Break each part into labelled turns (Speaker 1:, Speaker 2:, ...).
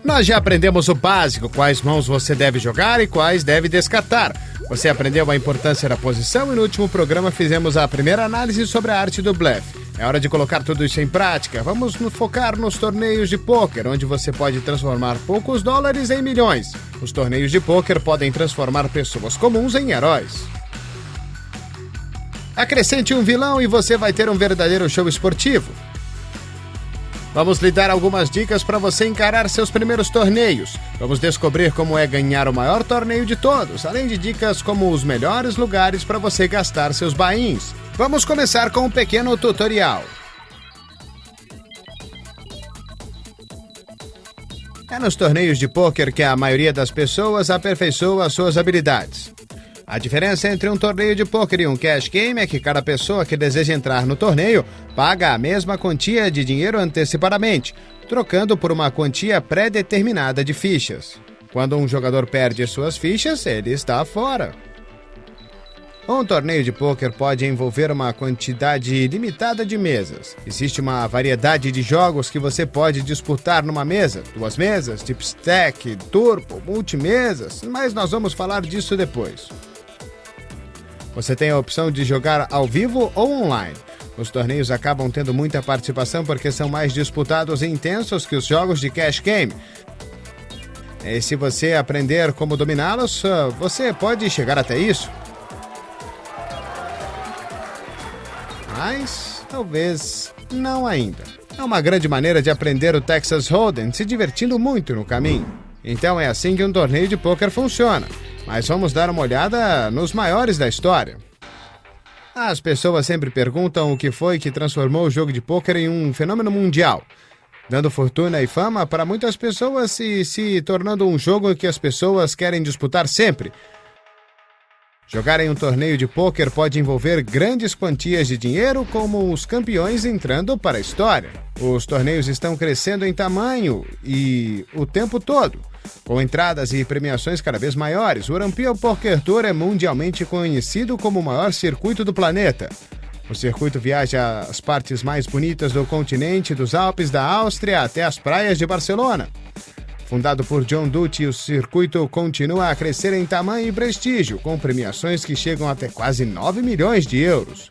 Speaker 1: Nós já aprendemos o básico, quais mãos você deve jogar e quais deve descartar. Você aprendeu a importância da posição e no último programa fizemos a primeira análise sobre a arte do blefe. É hora de colocar tudo isso em prática. Vamos focar nos torneios de pôquer, onde você pode transformar poucos dólares em milhões. Os torneios de pôquer podem transformar pessoas comuns em heróis. Acrescente um vilão e você vai ter um verdadeiro show esportivo. Vamos lhe dar algumas dicas para você encarar seus primeiros torneios. Vamos descobrir como é ganhar o maior torneio de todos, além de dicas como os melhores lugares para você gastar seus buy-ins. Vamos começar com um pequeno tutorial. É nos torneios de pôquer que a maioria das pessoas aperfeiçoa suas habilidades. A diferença entre um torneio de pôquer e um cash game é que cada pessoa que deseja entrar no torneio paga a mesma quantia de dinheiro antecipadamente, trocando por uma quantia pré-determinada de fichas. Quando um jogador perde suas fichas, ele está fora. Um torneio de pôquer pode envolver uma quantidade limitada de mesas. Existe uma variedade de jogos que você pode disputar numa mesa, 2 mesas, tipo stack, turbo, multimesas, mas nós vamos falar disso depois. Você tem a opção de jogar ao vivo ou online. Os torneios acabam tendo muita participação porque são mais disputados e intensos que os jogos de cash game. E se você aprender como dominá-los, você pode chegar até isso. Mas talvez não ainda. É uma grande maneira de aprender o Texas Hold'em, se divertindo muito no caminho. Então é assim que um torneio de pôquer funciona. Mas vamos dar uma olhada nos maiores da história. As pessoas sempre perguntam o que foi que transformou o jogo de pôquer em um fenômeno mundial, dando fortuna e fama para muitas pessoas e se tornando um jogo que as pessoas querem disputar sempre. Jogar em um torneio de pôquer pode envolver grandes quantias de dinheiro, como os campeões entrando para a história. Os torneios estão crescendo em tamanho e o tempo todo. Com entradas e premiações cada vez maiores, o European Poker Tour é mundialmente conhecido como o maior circuito do planeta. O circuito viaja às partes mais bonitas do continente, dos Alpes da Áustria até as praias de Barcelona. Fundado por John Duty, o circuito continua a crescer em tamanho e prestígio, com premiações que chegam até quase 9 milhões de euros.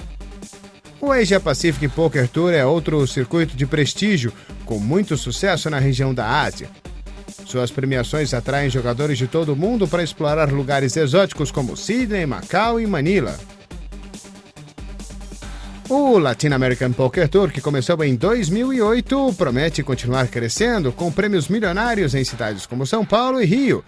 Speaker 1: O Asia Pacific Poker Tour é outro circuito de prestígio, com muito sucesso na região da Ásia. Suas premiações atraem jogadores de todo o mundo para explorar lugares exóticos como Sydney, Macau e Manila. O Latin American Poker Tour, que começou em 2008, promete continuar crescendo, com prêmios milionários em cidades como São Paulo e Rio,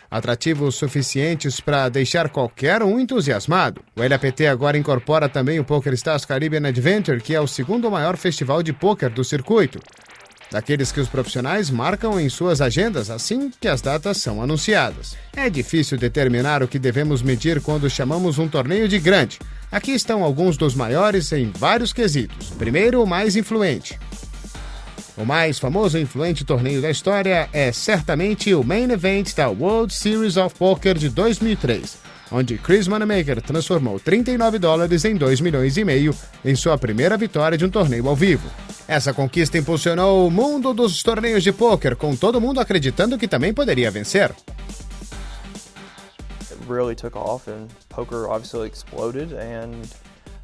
Speaker 1: atrativos suficientes para deixar qualquer um entusiasmado. O LAPT agora incorpora também o PokerStars Caribbean Adventure, que é o segundo maior festival de pôquer do circuito, daqueles que os profissionais marcam em suas agendas assim que as datas são anunciadas. É difícil determinar o que devemos medir quando chamamos um torneio de grande. Aqui estão alguns dos maiores em vários quesitos. Primeiro, o mais influente. O mais famoso e influente torneio da história é certamente o Main Event da World Series of Poker de 2003, onde Chris Moneymaker transformou $39 em 2,5 milhões em sua primeira vitória de um torneio ao vivo. Essa conquista impulsionou o mundo dos torneios de pôquer, com todo mundo acreditando que também poderia vencer.
Speaker 2: It really took off and poker obviously exploded and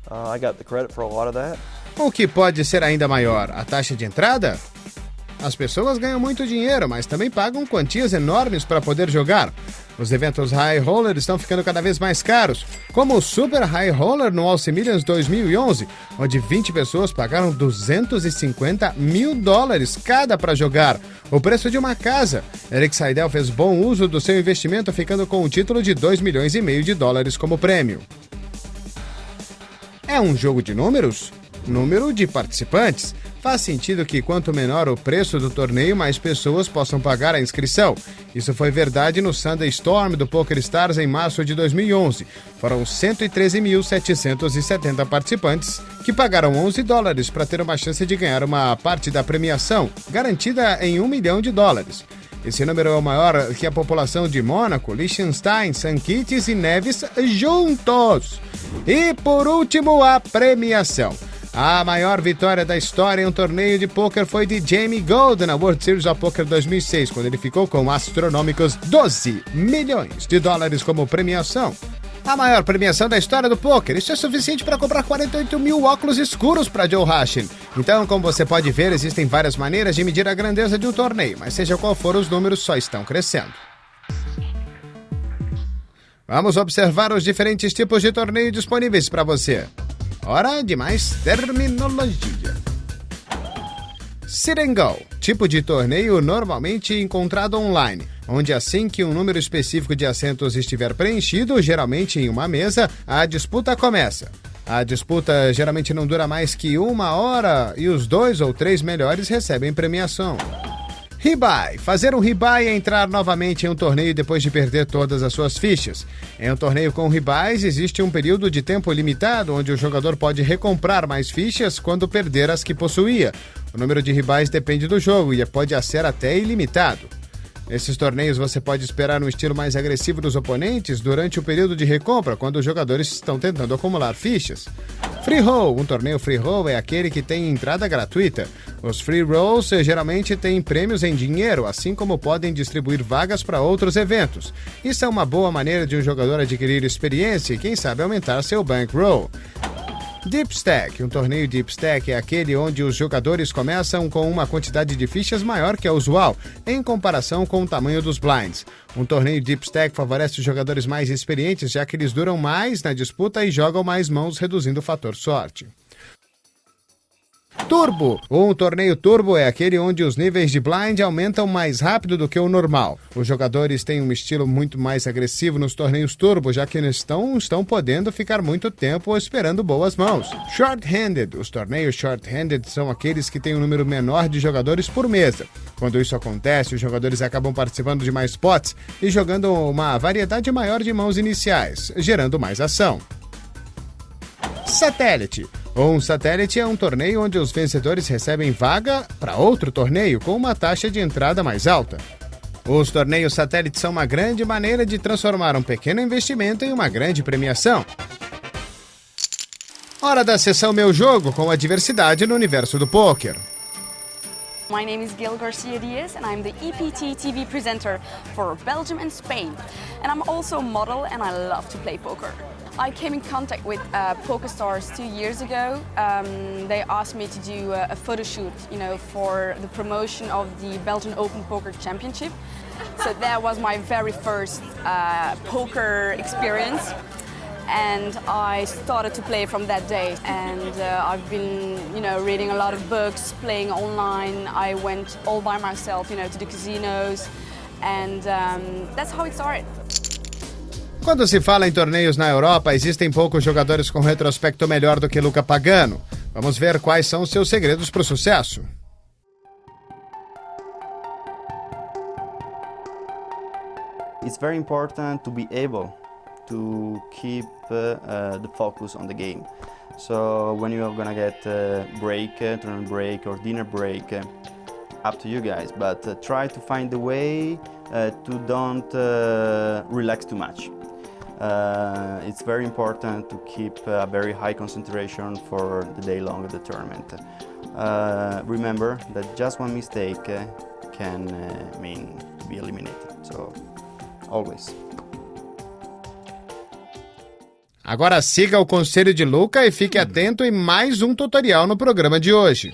Speaker 2: I got the credit for a lot of that.
Speaker 1: O que pode ser ainda maior, a taxa de entrada? As pessoas ganham muito dinheiro, mas também pagam quantias enormes para poder jogar. Os eventos High Roller estão ficando cada vez mais caros, como o Super High Roller no Aussie Millions 2011, onde 20 pessoas pagaram $250 mil cada para jogar, o preço de uma casa. Eric Seidel fez bom uso do seu investimento, ficando com o título de $2,5 milhões como prêmio. É um jogo de números? Número de participantes. Faz sentido que quanto menor o preço do torneio, mais pessoas possam pagar a inscrição. Isso foi verdade no Sunday Storm do PokerStars em março de 2011. Foram 113.770 participantes que pagaram $11 para ter uma chance de ganhar uma parte da premiação, garantida em $1 milhão. Esse número é o maior que a população de Mônaco, Liechtenstein, St. Kitts e Nevis juntos. E por último, a premiação. A maior vitória da história em um torneio de pôquer foi de Jamie Gold na World Series of Poker 2006, quando ele ficou com astronômicos $12 milhões como premiação. A maior premiação da história do pôquer. Isso é suficiente para comprar 48 mil óculos escuros para Joe Hachin. Então, como você pode ver, existem várias maneiras de medir a grandeza de um torneio, mas seja qual for, os números só estão crescendo. Vamos observar os diferentes tipos de torneio disponíveis para você. Hora de mais terminologia. Sit and Go, tipo de torneio normalmente encontrado online, onde assim que um número específico de assentos estiver preenchido, geralmente em uma mesa, a disputa começa. A disputa geralmente não dura mais que 1 hora e os 2 ou 3 melhores recebem premiação. Rebuy. Fazer um rebuy é entrar novamente em um torneio depois de perder todas as suas fichas. Em um torneio com rebuys, existe um período de tempo limitado onde o jogador pode recomprar mais fichas quando perder as que possuía. O número de rebuys depende do jogo e pode ser até ilimitado. Nesses torneios você pode esperar um estilo mais agressivo dos oponentes durante o período de recompra, quando os jogadores estão tentando acumular fichas. Free Roll. Um torneio Free Roll é aquele que tem entrada gratuita. Os Free Rolls geralmente têm prêmios em dinheiro, assim como podem distribuir vagas para outros eventos. Isso é uma boa maneira de um jogador adquirir experiência e, quem sabe, aumentar seu bankroll. Deep Stack. Um torneio Deep Stack é aquele onde os jogadores começam com uma quantidade de fichas maior que a usual, em comparação com o tamanho dos blinds. Um torneio Deep Stack favorece os jogadores mais experientes, já que eles duram mais na disputa e jogam mais mãos, reduzindo o fator sorte. Turbo. Um torneio turbo é aquele onde os níveis de blind aumentam mais rápido do que o normal. Os jogadores têm um estilo muito mais agressivo nos torneios turbo, já que estão podendo ficar muito tempo esperando boas mãos. Short-handed. Os torneios short-handed são aqueles que têm um número menor de jogadores por mesa. Quando isso acontece, os jogadores acabam participando de mais pots e jogando uma variedade maior de mãos iniciais, gerando mais ação. Satélite. Um satélite é um torneio onde os vencedores recebem vaga para outro torneio com uma taxa de entrada mais alta. Os torneios satélites são uma grande maneira de transformar um pequeno investimento em uma grande premiação. Hora da sessão Meu Jogo, com a diversidade no universo do pôquer.
Speaker 3: My name is Gail Garcia Diaz and I'm the EPT TV presenter for Belgium and Spain. And I'm also a model and I love to play poker. I came in contact with PokerStars 2 years ago. They asked me to do a photo shoot, for the promotion of the Belgian Open Poker Championship. So that was my very first poker experience. And I started to play from that day. And I've been, reading a lot of books, playing online. I went all by myself, to the casinos. And that's how it started.
Speaker 1: Quando se fala em torneios na Europa, existem poucos jogadores com retrospecto melhor do que Luca Pagano. Vamos ver quais são os seus segredos para o sucesso.
Speaker 4: It's very important to be able to keep the focus on the game. So when you are gonna get break, tournament break or dinner break, up to you guys. But try to find a way to don't relax too much. It's very important to keep a very high concentration for the day long of the tournament. Remember that just one mistake can mean to be eliminated. So always.
Speaker 1: Agora siga o conselho de Luca e fique atento em mais um tutorial no programa de hoje.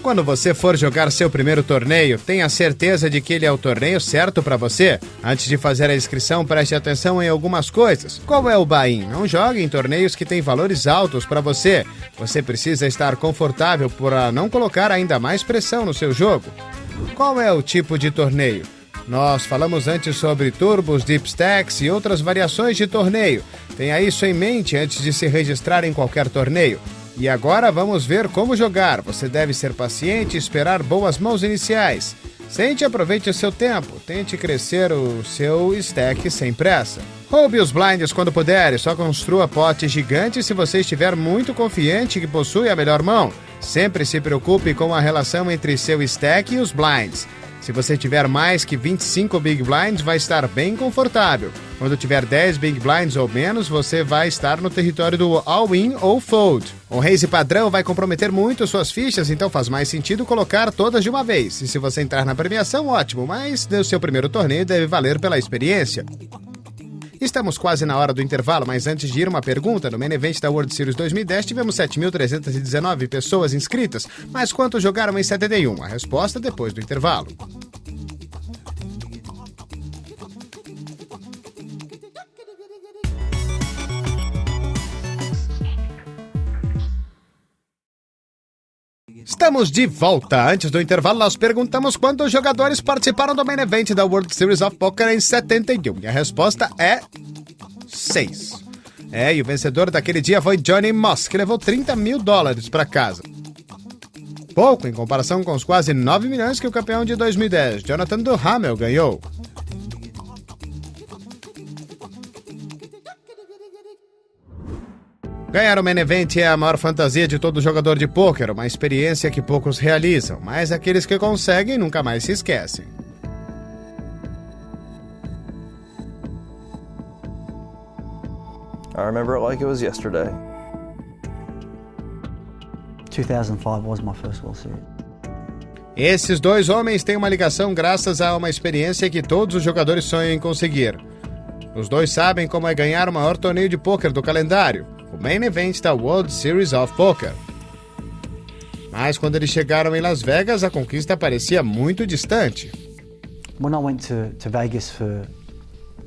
Speaker 1: Quando você for jogar seu primeiro torneio, tenha certeza de que ele é o torneio certo para você. Antes de fazer a inscrição, preste atenção em algumas coisas. Qual é o buy-in? Não jogue em torneios que têm valores altos para você. Você precisa estar confortável para não colocar ainda mais pressão no seu jogo. Qual é o tipo de torneio? Nós falamos antes sobre turbos, deep stacks e outras variações de torneio. Tenha isso em mente antes de se registrar em qualquer torneio. E agora vamos ver como jogar. Você deve ser paciente e esperar boas mãos iniciais. Sente e aproveite o seu tempo. Tente crescer o seu stack sem pressa. Roube os blinds quando puder e só construa potes gigantes se você estiver muito confiante que possui a melhor mão. Sempre se preocupe com a relação entre seu stack e os blinds. Se você tiver mais que 25 big blinds, vai estar bem confortável. Quando tiver 10 Big Blinds ou menos, você vai estar no território do All-In ou Fold. Um raise padrão vai comprometer muito suas fichas, então faz mais sentido colocar todas de uma vez. E se você entrar na premiação, ótimo, mas o seu primeiro torneio deve valer pela experiência. Estamos quase na hora do intervalo, mas antes de ir, uma pergunta. No Main Event da World Series 2010 tivemos 7.319 pessoas inscritas, mas quantos jogaram em 71? A resposta depois do intervalo. Estamos de volta. Antes do intervalo, nós perguntamos quantos jogadores participaram do Main Event da World Series of Poker em 71. E a resposta é 6. E o vencedor daquele dia foi Johnny Moss, que levou $30 mil para casa. Pouco em comparação com os quase 9 milhões que o campeão de 2010, Jonathan Duhamel, ganhou. Ganhar o Main Event é a maior fantasia de todo jogador de pôquer, uma experiência que poucos realizam, mas aqueles que conseguem nunca mais se esquecem.
Speaker 2: I remember it like it was yesterday.
Speaker 5: 2005 was my first World Series.
Speaker 1: Esses dois homens têm uma ligação graças a uma experiência que todos os jogadores sonham em conseguir. Os dois sabem como é ganhar o maior torneio de pôquer do calendário, o Main Event da World Series of Poker. Mas quando eles chegaram em Las Vegas, a conquista parecia muito distante.
Speaker 5: When I went to Vegas for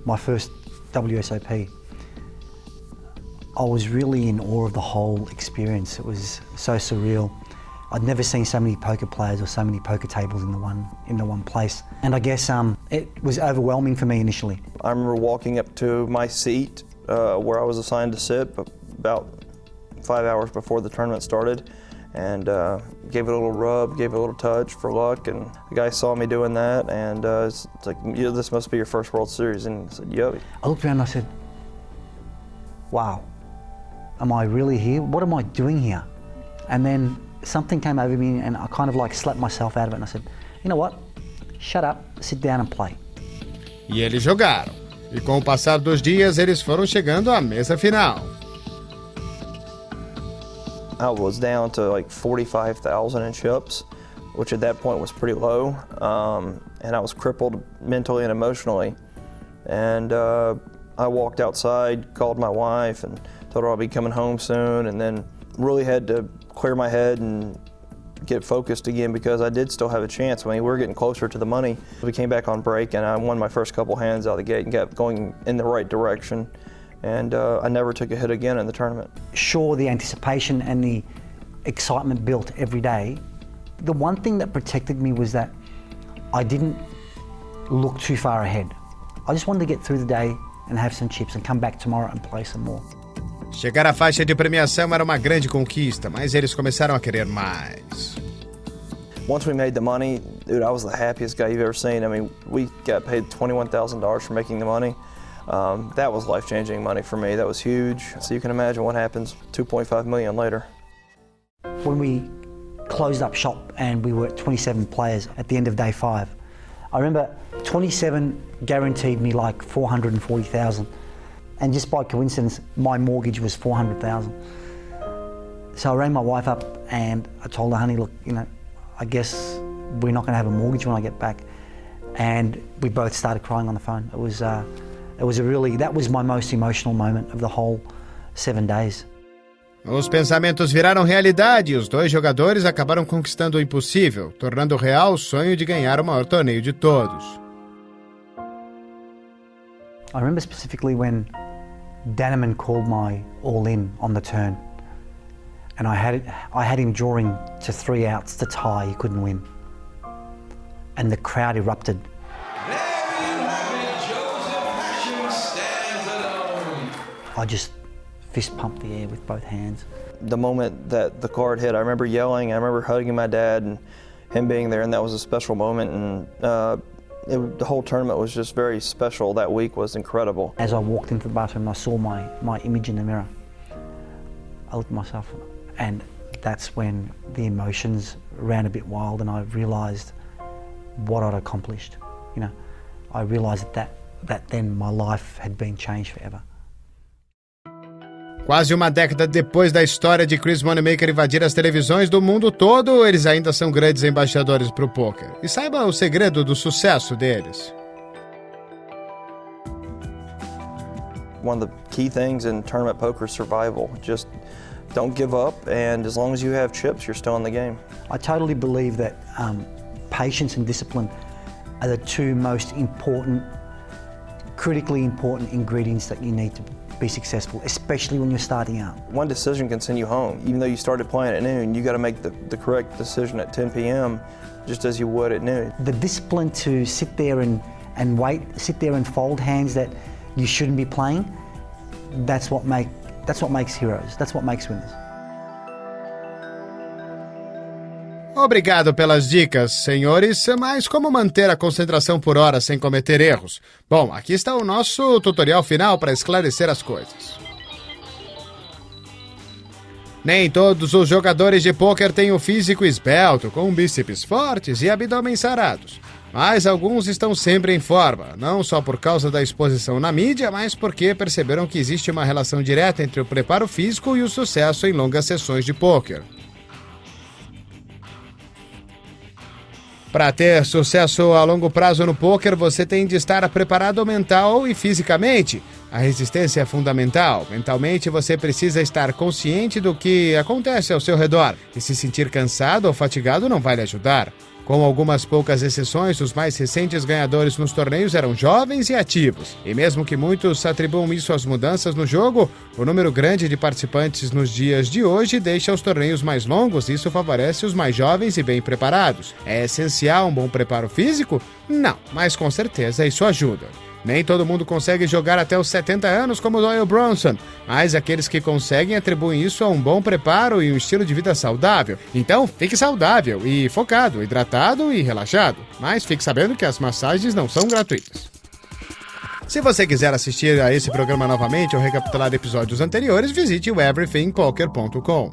Speaker 5: my first WSOP, I was really in awe of the whole experience. It was so surreal. I'd never seen so many poker players or so many poker tables in the one place. And I guess it was overwhelming for me initially.
Speaker 2: I remember walking up to my seat where I was assigned to sit about 5 hours before the tournament started, and gave it a little rub, gave it a little touch for luck, and the guy saw me doing that, and it's like, yeah, this must be your first World Series, and he said, yep.
Speaker 5: I looked around and I said, wow, am I really here? What am I doing here? And then something came over me and I kind of like slapped myself out of it, and I said, you know what, shut up, sit down and play.
Speaker 1: E eles jogaram. E com o passar dos dias, eles foram chegando à mesa final.
Speaker 2: I was down to like 45,000 in chips, which at that point was pretty low, and I was crippled mentally and emotionally. And I walked outside, called my wife, and told her I'll be coming home soon, and then really had to clear my head and get focused again, because I did still have a chance. I mean, we were getting closer to the money. We came back on break, and I won my first couple hands out of the gate and got going in the right direction. And I never took a hit again in the tournament.
Speaker 5: Sure, the anticipation and the excitement built every day. The one thing that protected me was that I didn't look too far ahead. I just wanted to get through the day and have some chips and come back tomorrow and play some more.
Speaker 1: Chegar à faixa de premiação era uma grande conquista, mas eles começaram a querer mais.
Speaker 2: Once we made the money, dude, I was the happiest guy you've ever seen. I mean, we got paid $21,000 for making the money. That was life-changing money for me. That was huge. So you can imagine what happens 2.5 million later.
Speaker 5: When we closed up shop and we were at 27 players at the end of day 5, I remember 27 guaranteed me like 440,000. And just by coincidence, my mortgage was 400,000. So I rang my wife up and I told her, honey, look, you know, I guess we're not going to have a mortgage when I get back. And we both started crying on the phone. That was my most emotional moment of the whole 7 days.
Speaker 1: Os pensamentos viraram realidade e os dois jogadores acabaram conquistando o impossível, tornando real o sonho de ganhar o maior torneio de todos.
Speaker 5: I remember specifically when Danneman called my all-in on the turn, and I had him drawing to 3 outs to tie. He couldn't win, and the crowd erupted. I just fist pumped the air with both hands.
Speaker 2: The moment that the card hit, I remember yelling, I remember hugging my dad and him being there, and that was a special moment, and the whole tournament was just very special. That week was incredible.
Speaker 5: As I walked into the bathroom, I saw my image in the mirror. I looked at myself, and that's when the emotions ran a bit wild, and I realised what I'd accomplished. You know, I realised that that then my life had been changed forever.
Speaker 1: Quase uma década depois da história de Chris Moneymaker invadir as televisões do mundo todo, eles ainda são grandes embaixadores para o poker. E saiba o segredo do sucesso deles.
Speaker 2: One of the key things in tournament poker is survival. Just don't give up, and as long as you have chips, you're still in the game.
Speaker 5: I totally believe that patience and discipline are the two most important, critically important ingredients that you need to be successful, especially when you're starting out.
Speaker 2: One decision can send you home. Even though you started playing at noon, you got to make the correct decision at 10 p.m. just as you would at noon.
Speaker 5: The discipline to sit there and wait, sit there and fold hands that you shouldn't be playing, that's what makes heroes, that's what makes winners.
Speaker 1: Obrigado pelas dicas, senhores, mas como manter a concentração por horas sem cometer erros? Bom, aqui está o nosso tutorial final para esclarecer as coisas. Nem todos os jogadores de pôquer têm o físico esbelto, com bíceps fortes e abdômen sarados. Mas alguns estão sempre em forma, não só por causa da exposição na mídia, mas porque perceberam que existe uma relação direta entre o preparo físico e o sucesso em longas sessões de pôquer. Para ter sucesso a longo prazo no pôquer, você tem de estar preparado mental e fisicamente. A resistência é fundamental. Mentalmente, você precisa estar consciente do que acontece ao seu redor. E se sentir cansado ou fatigado não vai lhe ajudar. Com algumas poucas exceções, os mais recentes ganhadores nos torneios eram jovens e ativos. E mesmo que muitos atribuam isso às mudanças no jogo, o número grande de participantes nos dias de hoje deixa os torneios mais longos e isso favorece os mais jovens e bem preparados. É essencial um bom preparo físico? Não, mas com certeza isso ajuda. Nem todo mundo consegue jogar até os 70 anos como Doyle Bronson, mas aqueles que conseguem atribuem isso a um bom preparo e um estilo de vida saudável. Então, fique saudável e focado, hidratado e relaxado. Mas fique sabendo que as massagens não são gratuitas. Se você quiser assistir a esse programa novamente ou recapitular episódios anteriores, visite o everythingpoker.com.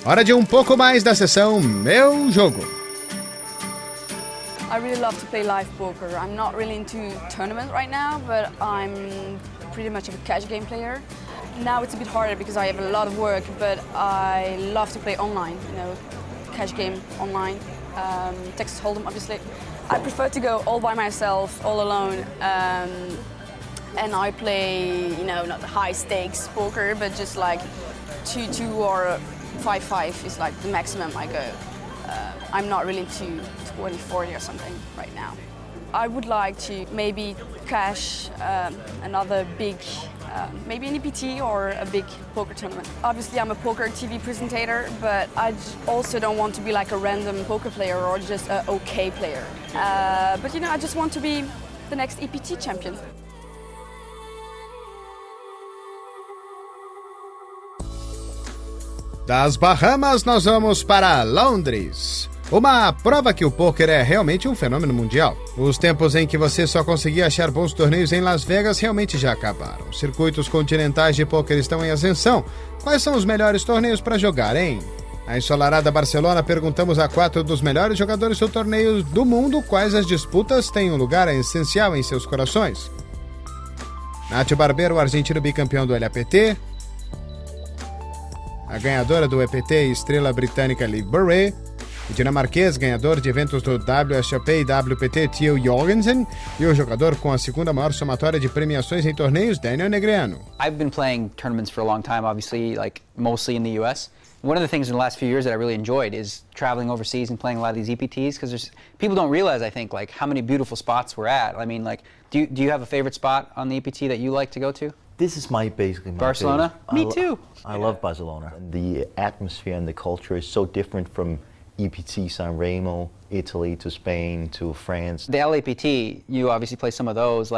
Speaker 1: Hora de um pouco mais da sessão Meu Jogo.
Speaker 3: I really love to play live poker. I'm not really into tournament right now, but I'm pretty much a cash game player. Now it's a bit harder because I have a lot of work, but I love to play online, cash game online, Texas Hold'em obviously. I prefer to go all by myself, all alone, and I play, not high stakes poker, but just like 2-2 or 5-5 is like the maximum I go. I'm not really into 20-40 or something right now. I would like to maybe cash another big, maybe an EPT or a big poker tournament. Obviously I'm a poker TV presenter, but I also don't want to be like a random poker player or just an okay player. But I just want to be the next EPT champion.
Speaker 1: Das Bahamas, nós vamos para Londres. Uma prova que o pôquer é realmente um fenômeno mundial. Os tempos em que você só conseguia achar bons torneios em Las Vegas realmente já acabaram. Os circuitos continentais de pôquer estão em ascensão. Quais são os melhores torneios para jogar, hein? Na ensolarada Barcelona, perguntamos a 4 dos melhores jogadores do torneio do mundo quais as disputas têm um lugar essencial em seus corações. Nath Barbeiro, o argentino bicampeão do LAPT. A ganhadora do EPT e estrela britânica Liv Boeree. O dinamarquês, ganhador de eventos do WSOP e WPT, Theo Jorgensen, e o jogador com a segunda maior somatória de premiações em torneios, Daniel Negreanu.
Speaker 6: I've been playing tournaments for a long time, obviously, mostly in the US. One of the things in the last few years that I really enjoyed is traveling overseas and playing a lot of these EPTs, because people don't realize, I think, how many beautiful spots we're at. I mean, do you have a favorite spot on the EPT that you like to go to?
Speaker 7: This is basically my
Speaker 6: Barcelona?
Speaker 7: favorite.
Speaker 6: Me too.
Speaker 7: I love Barcelona. The atmosphere and the culture is so different from EPT San Remo, Italy to Spain to France.
Speaker 6: The LAPT, you obviously play some of those.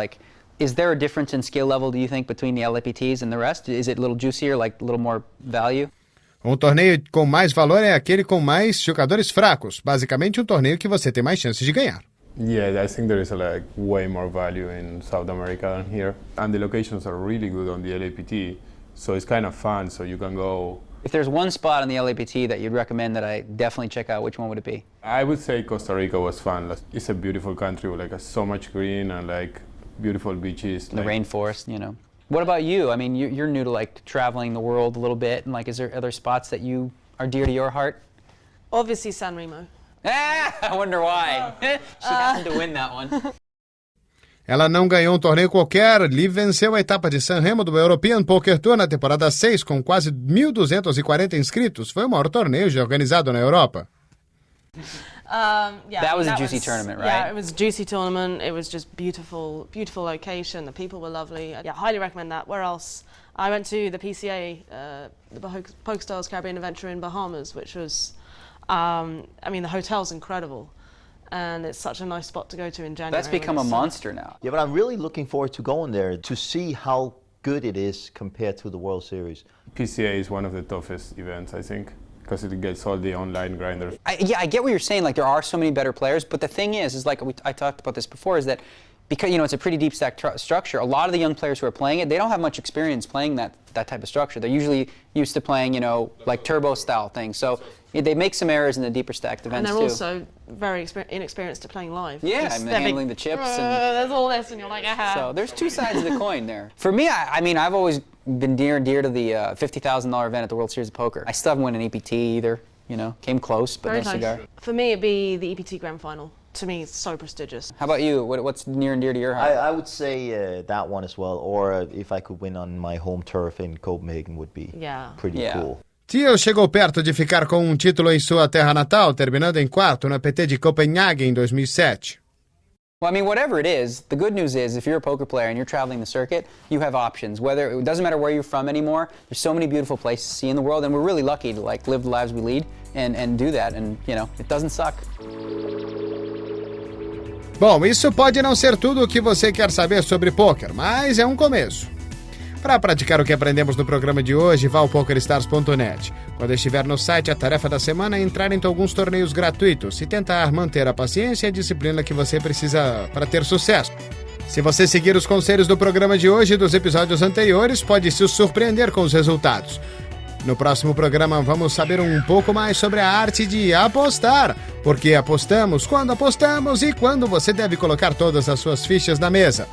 Speaker 6: Is there a difference in skill level, do you think, between the LAPTs and the rest? Is it a little juicier, a little more value?
Speaker 1: Um torneio com mais valor é aquele com mais jogadores fracos. Basicamente, um torneio que você tem mais chances de ganhar.
Speaker 8: Yeah, I think there is way more value in South America than here. And the locations are really good on the LAPT, so it's kind of fun, so you can go
Speaker 6: If there's one spot on the LAPT that you'd recommend that I definitely check out, which one would it be?
Speaker 8: I would say Costa Rica was fun. It's a beautiful country with like so much green and like beautiful beaches.
Speaker 6: The rainforest, you know. What about you? I mean, you're new to like traveling the world a little bit, and like, is there other spots that you are dear to your heart?
Speaker 9: Obviously San Remo.
Speaker 6: I wonder why. She happened to win that one.
Speaker 1: Ela não ganhou um torneio qualquer, Lee venceu a etapa de San Remo do European Poker Tour na temporada 6 com quase 1.240 inscritos. Foi o maior torneio já organizado na Europa.
Speaker 6: That was a juicy tournament, right?
Speaker 9: Yeah, it was a juicy tournament. It was just beautiful location. The people were lovely. Yeah, highly recommend that. Where else? I went to the PCA, the PokerStars Caribbean Adventure in Bahamas, which was, I mean, the hotel's incredible. And it's such a nice spot to go to in January.
Speaker 6: That's become a monster now.
Speaker 7: Yeah, but I'm really looking forward to going there to see how good it is compared to the World Series.
Speaker 8: PCA is one of the toughest events, I think, because it gets all the online grinders.
Speaker 6: I get what you're saying. Like, there are so many better players, but the thing is like I talked about this before, is that because, you know, it's a pretty deep stack structure, a lot of the young players who are playing it, they don't have much experience playing that type of structure. They're usually used to playing, you know, like turbo style things. So they make some errors in the deeper stacked events too.
Speaker 9: And they're also very inexperienced at playing live.
Speaker 6: Yeah, I mean, handling the chips.
Speaker 9: There's all this, and you're like, aha.
Speaker 6: So there's two sides of the coin there. For me, I mean, I've always been dear to the $50,000 event at the World Series of Poker. I still haven't won an EPT either, you know, came close, but
Speaker 9: very
Speaker 6: no cigar.
Speaker 9: nice. For me, it'd be the EPT Grand Final. To me, it's so prestigious.
Speaker 6: How about you? What's near and dear to your heart?
Speaker 7: I would say that one as well, or if I could win on my home turf in Copenhagen would be pretty cool.
Speaker 1: Thiel chegou perto de ficar com um título em sua terra natal, terminando em quarto na PT de Copenhague em 2007.
Speaker 6: Well, I mean, whatever it is, the good news is if you're a poker player and you're traveling the circuit, you have options. It doesn't matter where you're from anymore. There's so many beautiful places to see in the world, and we're really lucky to like live the lives we lead and do that. And you know, it doesn't suck.
Speaker 1: Bom, isso pode não ser tudo o que você quer saber sobre poker, mas é um começo. Para praticar o que aprendemos no programa de hoje, vá ao PokerStars.net. Quando estiver no site, a tarefa da semana é entrar em alguns torneios gratuitos e tentar manter a paciência e a disciplina que você precisa para ter sucesso. Se você seguir os conselhos do programa de hoje e dos episódios anteriores, pode se surpreender com os resultados. No próximo programa vamos saber um pouco mais sobre a arte de apostar, porque apostamos, quando apostamos e quando você deve colocar todas as suas fichas na mesa.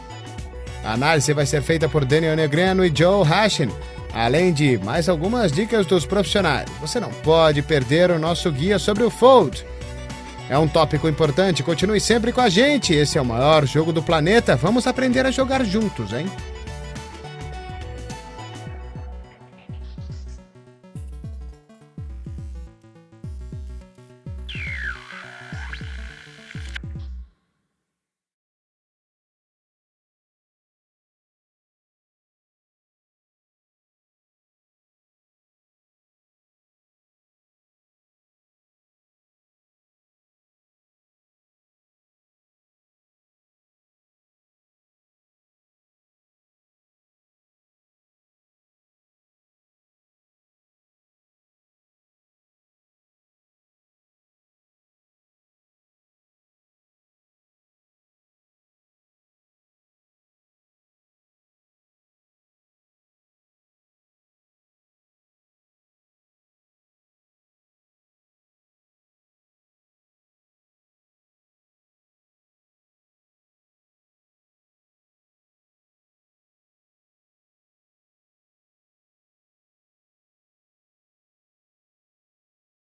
Speaker 1: A análise vai ser feita por Daniel Negreanu e Joe Hashin, além de mais algumas dicas dos profissionais. Você não pode perder o nosso guia sobre o Fold. É um tópico importante, continue sempre com a gente, esse é o maior jogo do planeta, vamos aprender a jogar juntos, hein?